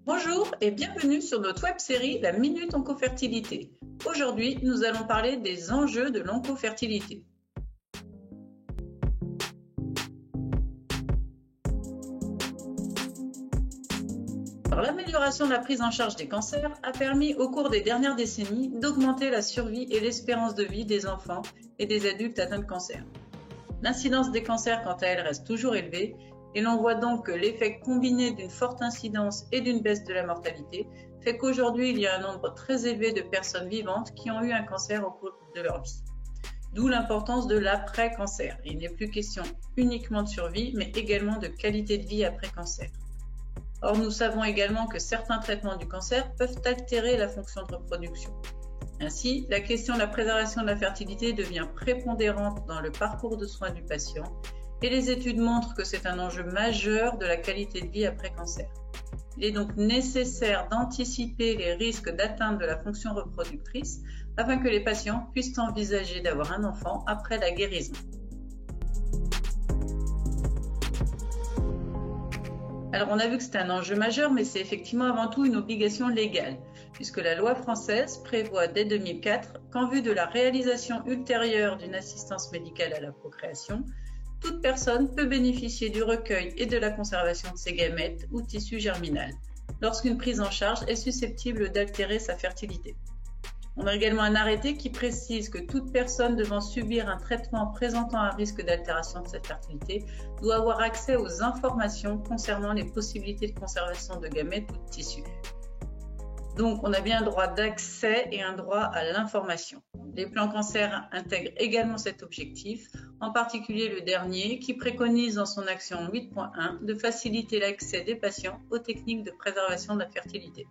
Bonjour et bienvenue sur notre web-série La Minute Oncofertilité. Aujourd'hui, nous allons parler des enjeux de l'oncofertilité. L'amélioration de la prise en charge des cancers a permis au cours des dernières décennies d'augmenter la survie et l'espérance de vie des enfants et des adultes atteints de cancer. L'incidence des cancers, quant à elle, reste toujours élevée et l'on voit donc que l'effet combiné d'une forte incidence et d'une baisse de la mortalité fait qu'aujourd'hui, il y a un nombre très élevé de personnes vivantes qui ont eu un cancer au cours de leur vie. D'où l'importance de l'après-cancer. Il n'est plus question uniquement de survie, mais également de qualité de vie après cancer. Or, nous savons également que certains traitements du cancer peuvent altérer la fonction de reproduction. Ainsi, la question de la préservation de la fertilité devient prépondérante dans le parcours de soins du patient et les études montrent que c'est un enjeu majeur de la qualité de vie après cancer. Il est donc nécessaire d'anticiper les risques d'atteinte de la fonction reproductrice afin que les patients puissent envisager d'avoir un enfant après la guérison. Alors on a vu que c'est un enjeu majeur, mais c'est effectivement avant tout une obligation légale, puisque la loi française prévoit dès 2004 qu'en vue de la réalisation ultérieure d'une assistance médicale à la procréation, toute personne peut bénéficier du recueil et de la conservation de ses gamètes ou tissus germinal, lorsqu'une prise en charge est susceptible d'altérer sa fertilité. On a également un arrêté qui précise que toute personne devant subir un traitement présentant un risque d'altération de sa fertilité doit avoir accès aux informations concernant les possibilités de conservation de gamètes ou de tissus. Donc, on a bien un droit d'accès et un droit à l'information. Les plans cancer intègrent également cet objectif, en particulier le dernier qui préconise dans son action 8.1 de faciliter l'accès des patients aux techniques de préservation de la fertilité.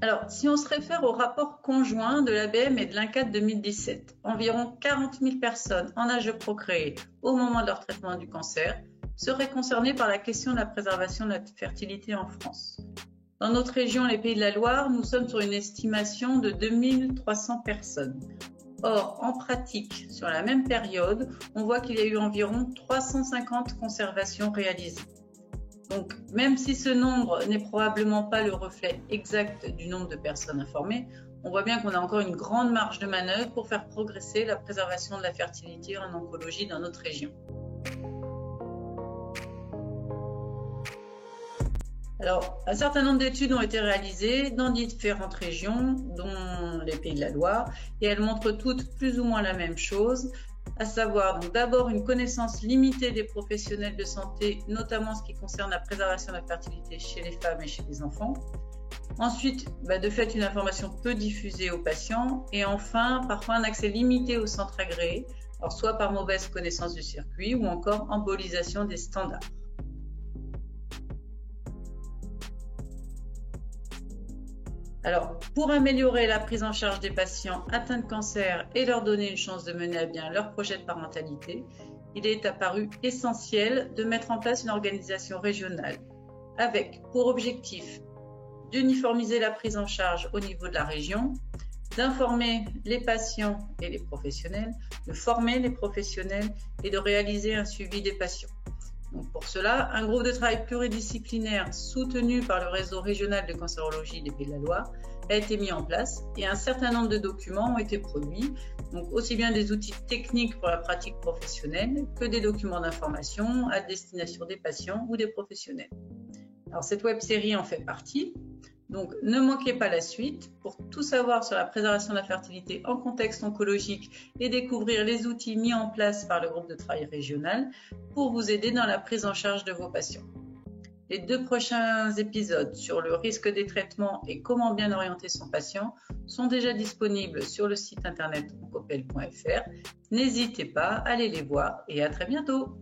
Alors, si on se réfère au rapport conjoint de l'ABM et de l'INCAT 2017, environ 40 000 personnes en âge de procréer au moment de leur traitement du cancer seraient concernées par la question de la préservation de la fertilité en France. Dans notre région, les Pays de la Loire, nous sommes sur une estimation de 2300 personnes. Or, en pratique, sur la même période, on voit qu'il y a eu environ 350 conservations réalisées. Donc, même si ce nombre n'est probablement pas le reflet exact du nombre de personnes informées, on voit bien qu'on a encore une grande marge de manœuvre pour faire progresser la préservation de la fertilité en oncologie dans notre région. Alors, un certain nombre d'études ont été réalisées dans différentes régions, dont les Pays de la Loire, et elles montrent toutes plus ou moins la même chose, à savoir donc d'abord une connaissance limitée des professionnels de santé, notamment en ce qui concerne la préservation de la fertilité chez les femmes et chez les enfants. Ensuite, de fait, une information peu diffusée aux patients. Et enfin, parfois un accès limité aux centres agréés, alors soit par mauvaise connaissance du circuit ou encore embolisation des standards. Alors, pour améliorer la prise en charge des patients atteints de cancer et leur donner une chance de mener à bien leur projet de parentalité, il est apparu essentiel de mettre en place une organisation régionale avec pour objectif d'uniformiser la prise en charge au niveau de la région, d'informer les patients et les professionnels, de former les professionnels et de réaliser un suivi des patients. Donc pour cela, un groupe de travail pluridisciplinaire soutenu par le réseau régional de cancérologie des Pays de la Loire a été mis en place et un certain nombre de documents ont été produits, donc aussi bien des outils techniques pour la pratique professionnelle que des documents d'information à destination des patients ou des professionnels. Alors cette web-série en fait partie, donc ne manquez pas la suite pour tout savoir sur la préservation de la fertilité en contexte oncologique et découvrir les outils mis en place par le groupe de travail régional pour vous aider dans la prise en charge de vos patients. Les 2 prochains épisodes sur le risque des traitements et comment bien orienter son patient sont déjà disponibles sur le site internet oncopel.fr. N'hésitez pas à aller les voir et à très bientôt.